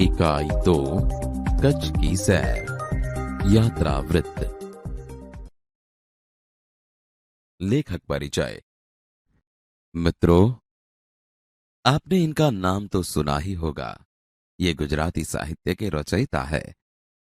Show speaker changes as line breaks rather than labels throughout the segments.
इकाई 2 कच्छ की सैर यात्रा वृत्त। लेखक परिचय। मित्रों, आपने इनका नाम तो सुना ही होगा। ये गुजराती साहित्य के रचयिता है।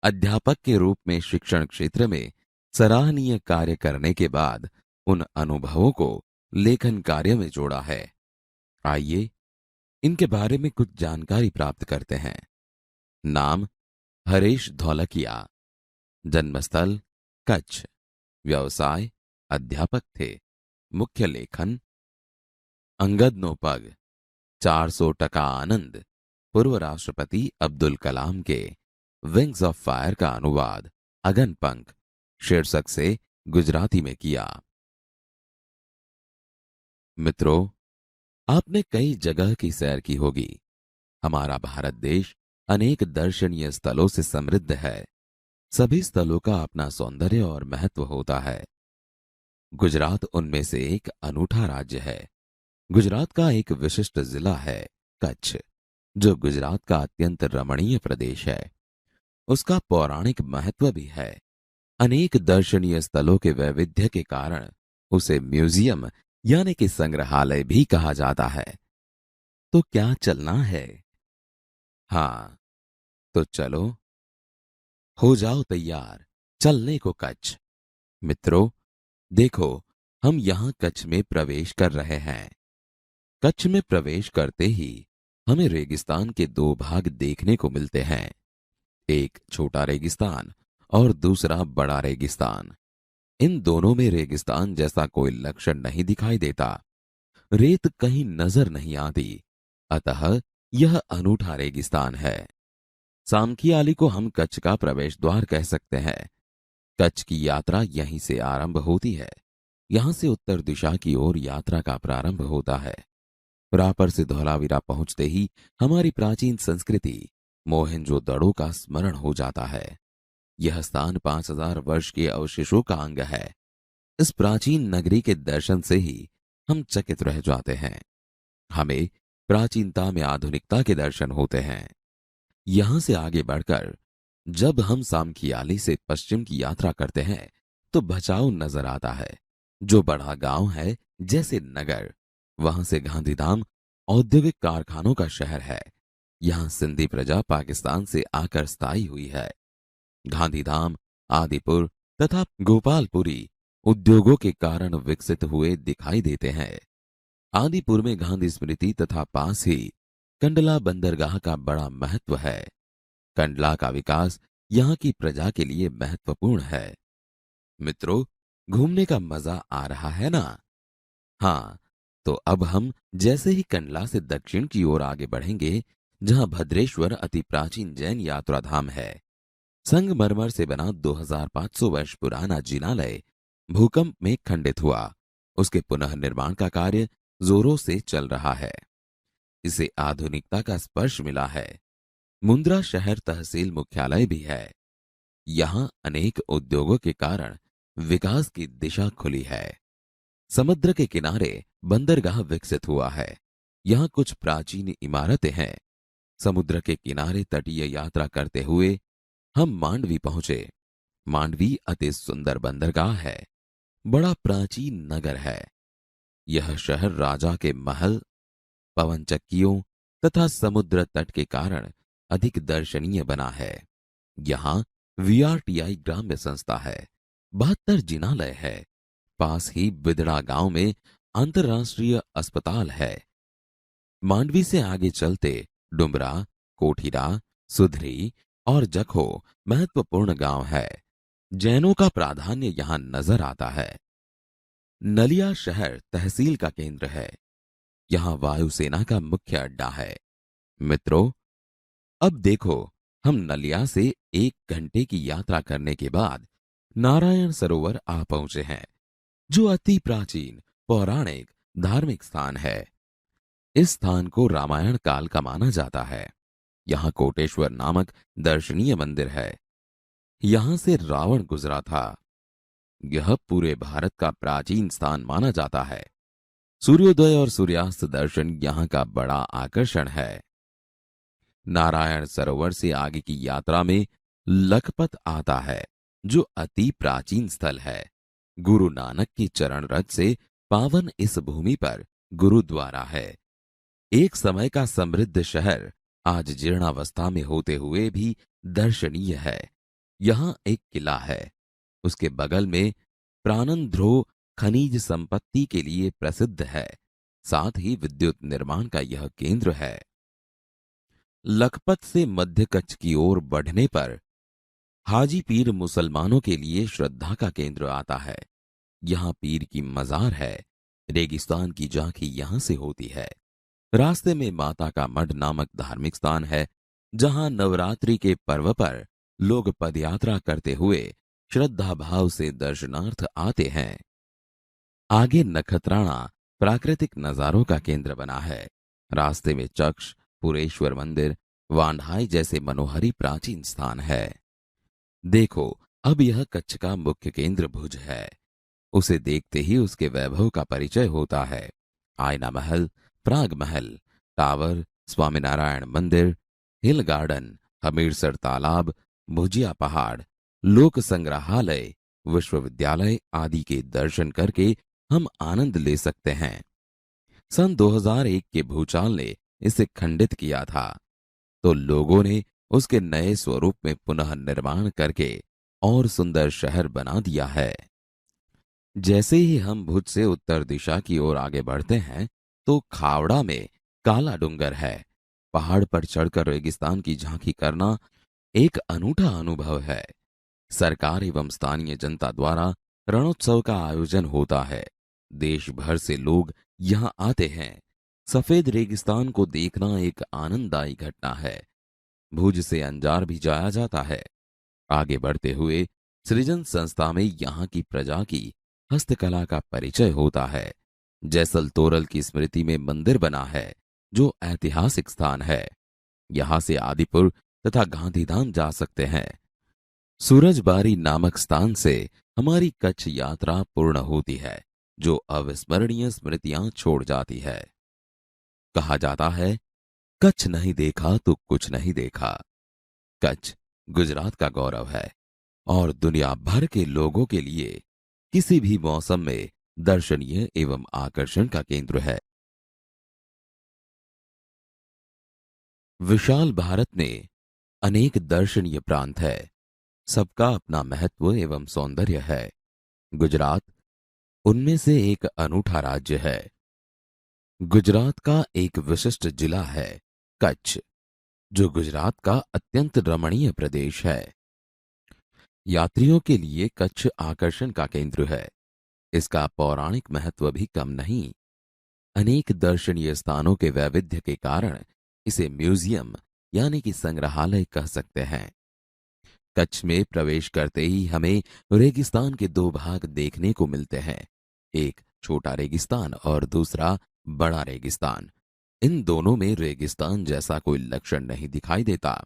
अध्यापक के रूप में शिक्षण क्षेत्र में सराहनीय कार्य करने के बाद उन अनुभवों को लेखन कार्य में जोड़ा है। आइए इनके बारे में कुछ जानकारी प्राप्त करते हैं। नाम हरीश धौलकिया। जन्मस्थल कच्छ। व्यवसाय अध्यापक थे। मुख्य लेखन अंगद नो पग, 400% आनंद, पूर्व राष्ट्रपति अब्दुल कलाम के विंग्स ऑफ फायर का अनुवाद अगन पंख शीर्षक से गुजराती में किया। मित्रों, आपने कई जगह की सैर की होगी। हमारा भारत देश अनेक दर्शनीय स्थलों से समृद्ध है। सभी स्थलों का अपना सौंदर्य और महत्व होता है। गुजरात उनमें से एक अनूठा राज्य है। गुजरात का एक विशिष्ट जिला है कच्छ, जो गुजरात का अत्यंत रमणीय प्रदेश है। उसका पौराणिक महत्व भी है। अनेक दर्शनीय स्थलों के वैविध्य के कारण उसे म्यूजियम यानी कि संग्रहालय भी कहा जाता है। तो क्या चलना है? हाँ, तो चलो, हो जाओ तैयार चलने को कच्छ। मित्रों, देखो, हम यहां कच्छ में प्रवेश कर रहे हैं। कच्छ में प्रवेश करते ही हमें रेगिस्तान के दो भाग देखने को मिलते हैं। एक छोटा रेगिस्तान और दूसरा बड़ा रेगिस्तान। इन दोनों में रेगिस्तान जैसा कोई लक्षण नहीं दिखाई देता। रेत कहीं नजर नहीं आती। अतः यह अनूठा रेगिस्तान है। सामखियाली को हम कच्छ का प्रवेश द्वार कह सकते हैं। कच्छ की यात्रा यहीं से आरंभ होती है। यहां से उत्तर दिशा की ओर यात्रा का प्रारंभ होता है। रापर से धौलावीरा पहुंचते ही हमारी प्राचीन संस्कृति मोहनजोदड़ो का स्मरण हो जाता है। यह स्थान 5000 वर्ष के अवशेषों का अंग है। इस प्राचीन नगरी के दर्शन से ही हम चकित रह जाते हैं। हमें प्राचीनता में आधुनिकता के दर्शन होते हैं। यहां से आगे बढ़कर जब हम सामखियाली से पश्चिम की यात्रा करते हैं तो भचाऊ नजर आता है, जो बड़ा गांव है जैसे नगर। वहां से गांधीधाम औद्योगिक कारखानों का शहर है। यहां सिंधी प्रजा पाकिस्तान से आकर स्थायी हुई है। गांधीधाम, आदिपुर तथा गोपालपुरी उद्योगों के कारण विकसित हुए दिखाई देते हैं। आदिपुर में गांधी स्मृति तथा पास ही कंडला बंदरगाह का बड़ा महत्व है। कंडला का विकास यहाँ की प्रजा के लिए महत्वपूर्ण है। मित्रों, घूमने का मजा आ रहा है ना? हाँ, तो अब हम जैसे ही कंडला से दक्षिण की ओर आगे बढ़ेंगे, जहां भद्रेश्वर अति प्राचीन जैन यात्रा धाम है। संगमरमर से बना 2500 वर्ष पुराना जिनालय भूकंप में खंडित हुआ। उसके पुनः निर्माण का कार्य जोरों से चल रहा है। इसे आधुनिकता का स्पर्श मिला है। मुंद्रा शहर तहसील मुख्यालय भी है। यहां अनेक उद्योगों के कारण विकास की दिशा खुली है। समुद्र के किनारे बंदरगाह विकसित हुआ है। यहां कुछ प्राचीन इमारतें हैं। समुद्र के किनारे तटीय यात्रा करते हुए हम मांडवी पहुंचे। मांडवी अति सुंदर बंदरगाह है। बड़ा प्राचीन नगर है। यह शहर राजा के महल, पवन चक्कियों तथा समुद्र तट के कारण अधिक दर्शनीय बना है। यहाँ वीआरटीआई ग्राम्य संस्था है। 72 जिनालय है। पास ही बिदड़ा गांव में अंतर्राष्ट्रीय अस्पताल है। मांडवी से आगे चलते डुमरा, कोठीरा, सुधरी और जखो महत्वपूर्ण गांव है। जैनों का प्राधान्य यहां नजर आता है। नलिया शहर तहसील का केंद्र है। यहां वायुसेना का मुख्य अड्डा है। मित्रों, अब देखो, हम नलिया से 1 घंटे की यात्रा करने के बाद नारायण सरोवर आ पहुंचे हैं, जो अति प्राचीन पौराणिक धार्मिक स्थान है। इस स्थान को रामायण काल का माना जाता है। यहाँ कोटेश्वर नामक दर्शनीय मंदिर है। यहां से रावण गुजरा था। यह पूरे भारत का प्राचीन स्थान माना जाता है। सूर्योदय और सूर्यास्त दर्शन यहाँ का बड़ा आकर्षण है। नारायण सरोवर से आगे की यात्रा में लखपत आता है, जो अति प्राचीन स्थल है। गुरु नानक की चरण रज से पावन इस भूमि पर गुरुद्वारा है। एक समय का समृद्ध शहर आज जीर्णावस्था में होते हुए भी दर्शनीय है। यहाँ एक किला है। उसके बगल में प्राणंध्रो खनिज संपत्ति के लिए प्रसिद्ध है। साथ ही विद्युत निर्माण का यह केंद्र है। लखपत से मध्य कच्छ की ओर बढ़ने पर हाजी पीर मुसलमानों के लिए श्रद्धा का केंद्र आता है। यहाँ पीर की मजार है। रेगिस्तान की झांकी यहां से होती है। रास्ते में माता का मठ नामक धार्मिक स्थान है, जहां नवरात्रि के पर्व पर लोग पदयात्रा करते हुए श्रद्धा भाव से दर्शनार्थ आते हैं। आगे नखत्राणा प्राकृतिक नजारों का केंद्र बना है। रास्ते में चक्ष, पुरेश्वर मंदिर, वांढाई जैसे मनोहरी प्राचीन स्थान है। देखो, अब यह कच्छ का मुख्य केंद्र भुज है। उसे देखते ही उसके वैभव का परिचय होता है। आयना महल, प्राग महल, टावर, स्वामीनारायण मंदिर, हिल गार्डन, हमीरसर तालाब, भुजिया पहाड़, लोक संग्रहालय, विश्वविद्यालय आदि के दर्शन करके हम आनंद ले सकते हैं। सन 2001 के भूचाल ने इसे खंडित किया था, तो लोगों ने उसके नए स्वरूप में पुनः निर्माण करके और सुंदर शहर बना दिया है। जैसे ही हम भुज से उत्तर दिशा की ओर आगे बढ़ते हैं, तो खावड़ा में काला डूंगर है। पहाड़ पर चढ़कर रेगिस्तान की झांकी करना एक अनूठा अनुभव है। सरकार एवं स्थानीय जनता द्वारा रणोत्सव का आयोजन होता है। देश भर से लोग यहाँ आते हैं। सफेद रेगिस्तान को देखना एक आनंददायी घटना है। भुज से अंजार भी जाया जाता है। आगे बढ़ते हुए सृजन संस्था में यहाँ की प्रजा की हस्तकला का परिचय होता है। जैसल तोरल की स्मृति में मंदिर बना है, जो ऐतिहासिक स्थान है। यहां से आदिपुर तथा गांधीधाम जा सकते हैं। सूरजबारी नामक स्थान से हमारी कच्छ यात्रा पूर्ण होती है, जो अविस्मरणीय स्मृतियां छोड़ जाती है। कहा जाता है, कच्छ नहीं देखा तो कुछ नहीं देखा। कच्छ गुजरात का गौरव है और दुनिया भर के लोगों के लिए किसी भी मौसम में दर्शनीय एवं आकर्षण का केंद्र है। विशाल भारत में अनेक दर्शनीय प्रांत है। सबका अपना महत्व एवं सौंदर्य है। गुजरात उनमें से एक अनूठा राज्य है। गुजरात का एक विशिष्ट जिला है कच्छ, जो गुजरात का अत्यंत रमणीय प्रदेश है। यात्रियों के लिए कच्छ आकर्षण का केंद्र है। इसका पौराणिक महत्व भी कम नहीं। अनेक दर्शनीय स्थानों के वैविध्य के कारण इसे म्यूजियम यानी कि संग्रहालय कह सकते हैं। कच्छ में प्रवेश करते ही हमें रेगिस्तान के दो भाग देखने को मिलते हैं, एक छोटा रेगिस्तान और दूसरा बड़ा रेगिस्तान। इन दोनों में रेगिस्तान जैसा कोई लक्षण नहीं दिखाई देता।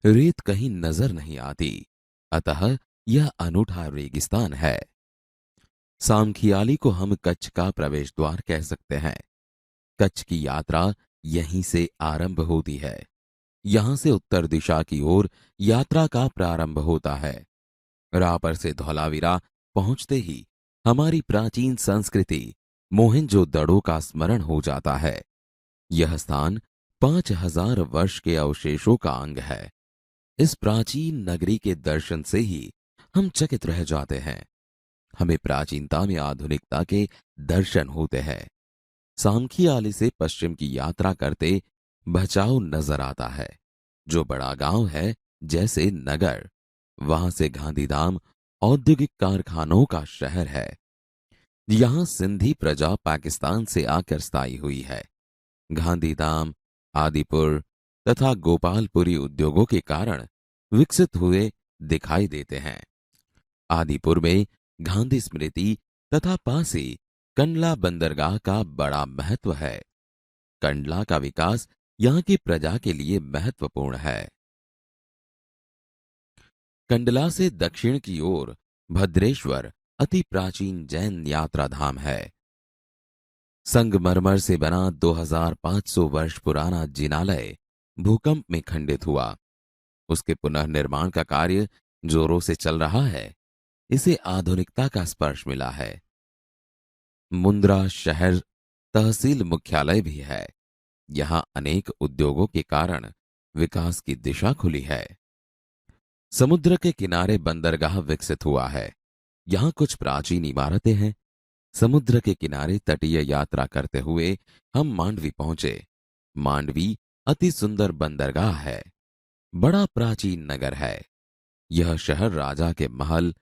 रेत कहीं नजर नहीं आती, अतः यह अनूठा रेगिस्तान है। सामखियाली को हम कच्छ का प्रवेश द्वार कह सकते हैं। कच्छ की यात्रा यहीं से आरंभ होती है। यहां से उत्तर दिशा की ओर यात्रा का प्रारंभ होता है। रापर से धौलावीरा पहुंचते ही हमारी प्राचीन संस्कृति मोहनजोदड़ो का स्मरण हो जाता है। यह स्थान 5000 वर्ष के अवशेषों का अंग है। इस प्राचीन नगरी के दर्शन से ही हम चकित रह जाते हैं। हमें प्राचीनता में आधुनिकता के दर्शन होते हैं। सामखियाली से पश्चिम की यात्रा करते भचाऊ नजर आता है, जो बड़ा गांव है जैसे नगर। वहां से गांधीधाम औद्योगिक कारखानों का शहर है। यहां सिंधी प्रजा पाकिस्तान से आकर स्थायी हुई है। गांधीधाम, आदिपुर तथा गोपालपुरी उद्योगों के कारण विकसित हुए दिखाई देते हैं। आदिपुर में गांधी स्मृति तथा पास ही कंडला बंदरगाह का बड़ा महत्व है। कंडला का विकास यहाँ की प्रजा के लिए महत्वपूर्ण है। कंडला से दक्षिण की ओर भद्रेश्वर अति प्राचीन जैन यात्रा धाम है। संगमरमर से बना 2500 वर्ष पुराना जिनालय भूकंप में खंडित हुआ। उसके पुनर्निर्माण का कार्य जोरों से चल रहा है। इसे आधुनिकता का स्पर्श मिला है। मुंद्रा शहर तहसील मुख्यालय भी है। यहां अनेक उद्योगों के कारण विकास की दिशा खुली है। समुद्र के किनारे बंदरगाह विकसित हुआ है। यहां कुछ प्राचीन इमारतें हैं। समुद्र के किनारे तटीय यात्रा करते हुए हम मांडवी पहुंचे। मांडवी अति सुंदर बंदरगाह है। बड़ा प्राचीन नगर है। यह शहर राजा के महल,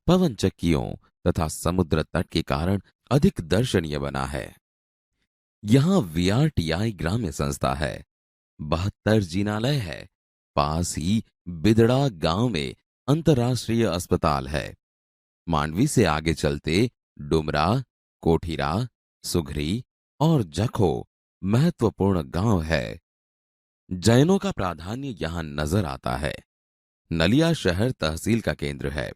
पवन चक्कियों तथा समुद्र तट के कारण अधिक दर्शनीय बना है। यहां वीआरटीआई ग्राम्य संस्था है। 72 जिनालय है। पास ही बिदड़ा गांव में अंतर्राष्ट्रीय अस्पताल है। मांडवी से आगे चलते डुमरा, कोठीरा, सुघरी और जखो महत्वपूर्ण गांव है। जैनों का प्राधान्य यहां नजर आता है। नलिया शहर तहसील का केंद्र है।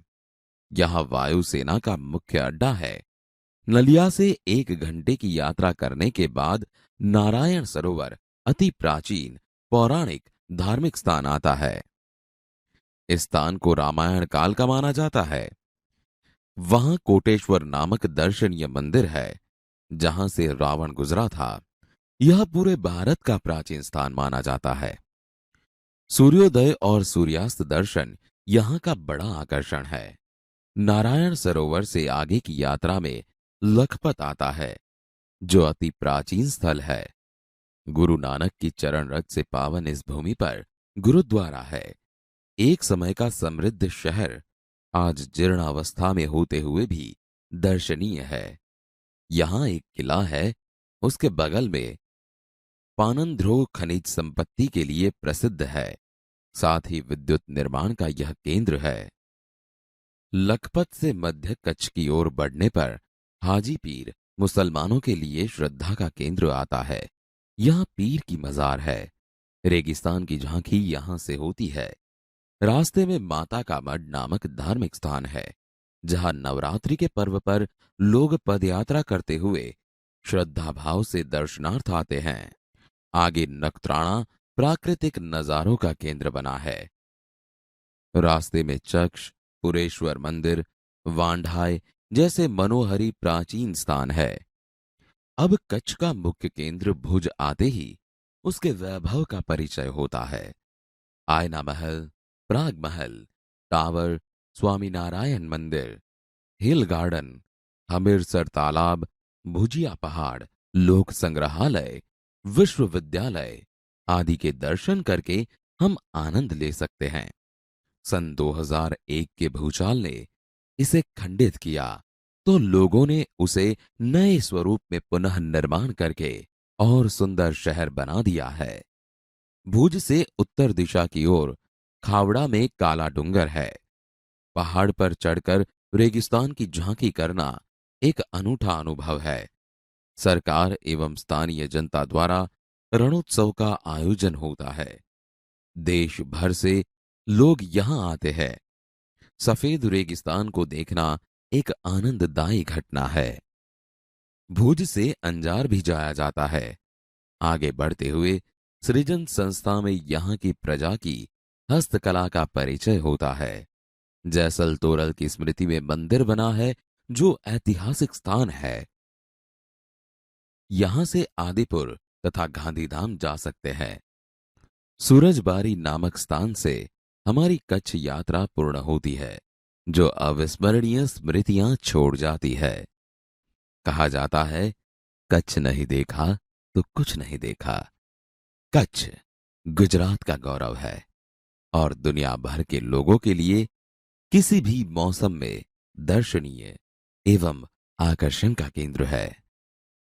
यहां वायुसेना का मुख्य अड्डा है। नलिया से 1 घंटे की यात्रा करने के बाद नारायण सरोवर अति प्राचीन पौराणिक धार्मिक स्थान आता है। इस स्थान को रामायण काल का माना जाता है। वहां कोटेश्वर नामक दर्शनीय मंदिर है, जहां से रावण गुजरा था। यह पूरे भारत का प्राचीन स्थान माना जाता है। सूर्योदय और सूर्यास्त दर्शन यहां का बड़ा आकर्षण है। नारायण सरोवर से आगे की यात्रा में लखपत आता है, जो अति प्राचीन स्थल है। गुरु नानक की चरण रज से पावन इस भूमि पर गुरुद्वारा है। एक समय का समृद्ध शहर आज जीर्णावस्था में होते हुए भी दर्शनीय है। यहां एक किला है। उसके बगल में पानंध्रो खनिज संपत्ति के लिए प्रसिद्ध है। साथ ही विद्युत निर्माण का यह केंद्र है। लखपत से मध्य कच्छ की ओर बढ़ने पर हाजी पीर मुसलमानों के लिए श्रद्धा का केंद्र आता है। यहां पीर की मजार है। रेगिस्तान की झांकी यहां से होती है। रास्ते में माता का मठ नामक धार्मिक स्थान है, जहां नवरात्रि के पर्व पर लोग पदयात्रा करते हुए श्रद्धा भाव से दर्शनार्थ आते हैं। आगे नखत्राणा प्राकृतिक नजारों का केंद्र बना है। रास्ते में चक्ष, पुरेश्वर मंदिर, वांढाय जैसे मनोहरी प्राचीन स्थान है। अब कच्छ का मुख्य केंद्र भुज आते ही उसके वैभव का परिचय होता है। आयना महल, प्राग महल, टावर, स्वामीनारायण मंदिर, हिल गार्डन, हमिरसर तालाब, भुजिया पहाड़, लोक संग्रहालय, विश्वविद्यालय आदि के दर्शन करके हम आनंद ले सकते हैं। सन 2001 के भूचाल ने इसे खंडित किया, तो लोगों ने उसे नए स्वरूप में पुनः निर्माण करके और सुंदर शहर बना दिया है। भुज से उत्तर दिशा की ओर खावड़ा में काला डूंगर है। पहाड़ पर चढ़कर रेगिस्तान की झांकी करना एक अनूठा अनुभव है। सरकार एवं स्थानीय जनता द्वारा रणोत्सव का आयोजन होता है। देश भर से लोग यहां आते हैं। सफेद रेगिस्तान को देखना एक आनंददायी घटना है। भुज से अंजार भी जाया जाता है। आगे बढ़ते हुए सृजन संस्था में यहां की प्रजा की हस्तकला का परिचय होता है। जैसल तोरल की स्मृति में मंदिर बना है, जो ऐतिहासिक स्थान है। यहां से आदिपुर तथा गांधीधाम जा सकते हैं। सूरजबारी नामक स्थान से हमारी कच्छ यात्रा पूर्ण होती है, जो अविस्मरणीय स्मृतियां छोड़ जाती है। कहा जाता है, कच्छ नहीं देखा तो कुछ नहीं देखा। कच्छ गुजरात का गौरव है और दुनिया भर के लोगों के लिए किसी भी मौसम में दर्शनीय एवं आकर्षण का केंद्र है।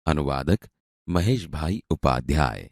अनुवादक महेश भाई उपाध्याय।